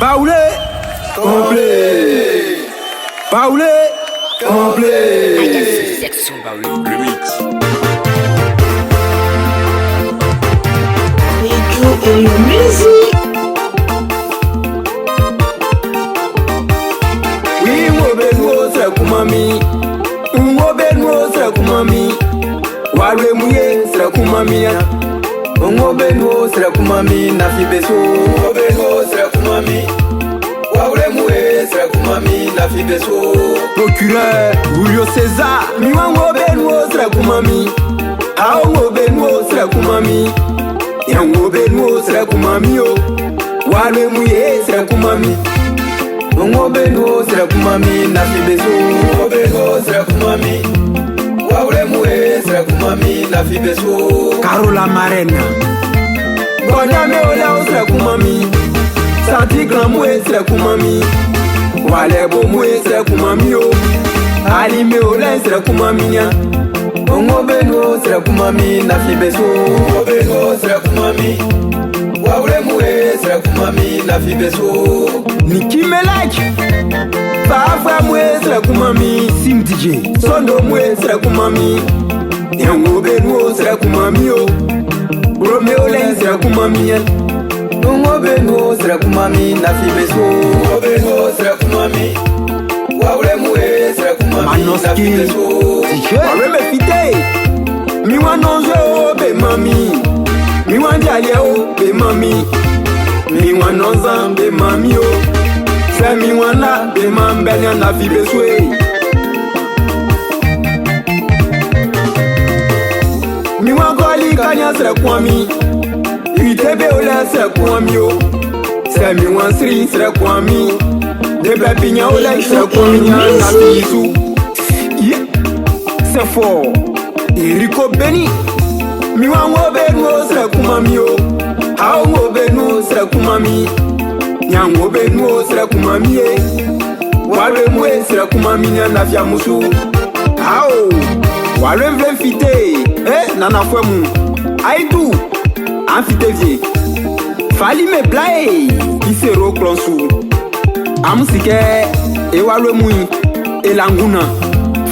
Baoulé, complet. Baoulé, complet. Section Baoulé. Remix. Radio et musique. Oui, Wobeno, c'est Kumami. Wobeno, c'est Kumami. Wale Mouye, c'est Kumami. Wobeno, c'est Kumami. Nafi Beso. Wobeno, c'est Kumami. Wale Mouye, c'est Kumami. Nafi Beso. Procureur, Julio César. Miwa Wobeno, c'est Kumami. Ao Wobeno, c'est Kumami. Yang Wobeno, c'est Kumami. Wale Mouye, c'est Kumami. Ngobeno sera kumami na fibeso ngobeno sera kumami waure muwe sera kumami na fibeso Carola Marena Goda meola sera kumami Santi Grand muwe sera kumami Wale bo muwe sera kumami o Ali meola sera kumami nya ngobeno sera kumami na fibeso ngobeno sera kumami waure muwe sera kumami na fibeso Niki Melak Pafwa mwe sera kumami Sim DJ Sondo mwe sera kumami Yango Beno sera kumami o Romeo Len sera kumami Yango Beno sera kumami Nafi Beso Yango Beno sera kumami Waure mwe sera kumami Nafi Beso Waure me fite Mi wanonje o be mami Mi wanjalie o be mami Mi wanonza be mami o Se mi wana be mambenya na fi beswe Mi wangoli kanya sere kwami Itebe ole sere kwami o Se mi wansri sere kwami Debe pinya ole sere kwami na fi isu C'est fort Eriko Beni Mi wango benu sere kumami o Hao ngo benu sere kumami Nyango benu sere kumami e Wale mwe sere kumami na fia musu Hao Wale mwen fite Nana fwe mu Aïdou An fite vie Fali me blae Isero klonsu Amusike E wale mui E languna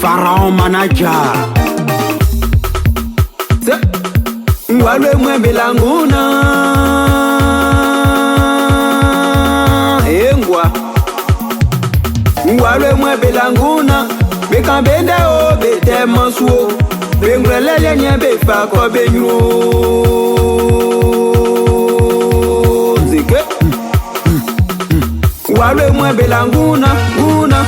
Pharaon manager Wale mwe belanguna Engwa Wale mwe belanguna Bekambende o bete mansuo Bengwelele nye befa ko benyo Zike Wale mwe belanguna Guna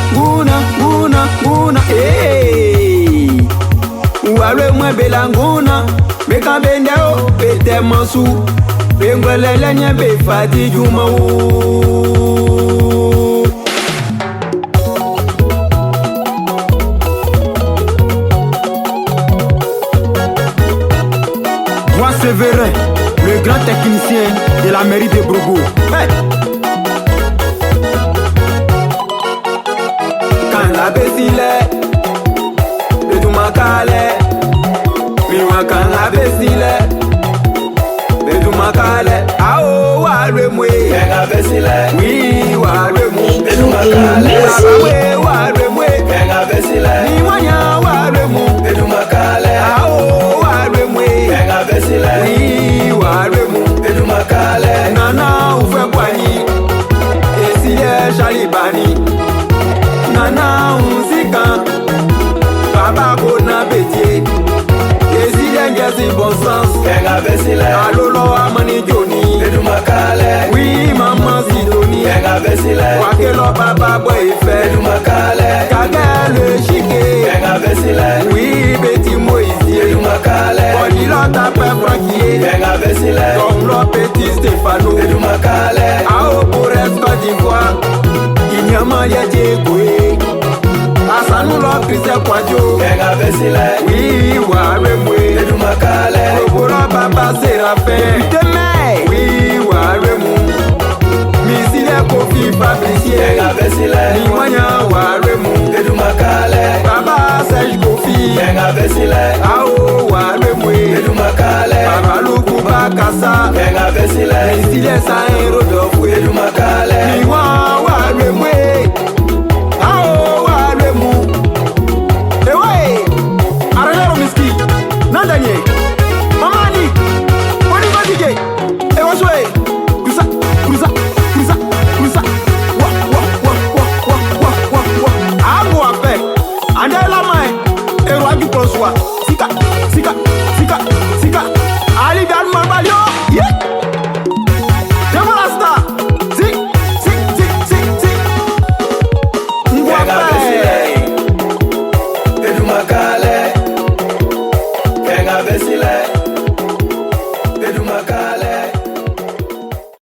Wale mwe belanguna Bekambende o bete mansu Bengwelele nye befa di juma o Séverin, le grand technicien de la mairie de Brogo. Hey. Quand la besile, le Dumakale, Miwa quand la besile, le Dumakale, Ao, Waremwe, la besile, oui, Waremwe, le Dumakale, Waremwe, la besile, Miwanya, Waremwe, le Dumakale, Ao, Waremwe, oui, Waremu, Edumakale, Nana ufe kwani, Esiye Shalibani, Nana Unzika, Baba Bona Betier, Esiye Ngezi bon sens, Alolo Amani Joni, Edumakale, oui, Maman Sidoni, Wakelo Baba Boyfe, Edumakale, Kagale Chike, oui, Betty Moïse, Edumakale, Olilota Pebranquier, comme le petit Stéphano, Ao pour Côte d'Ivoire, Inyama Yadjegoué, Assanou lo Christian Kwadjo, oui, Waremwe, Obora Baba Séraphin, Demain, oui, Waremu, Missile Kofi Fabricier, Niwanya Waremu, Baba Serge Kofi, Ao Waremwe, Baba Lukuba Kasa, Missile Saint Rodolphe, Niwa Wagi proswa. Sika, sika, sika,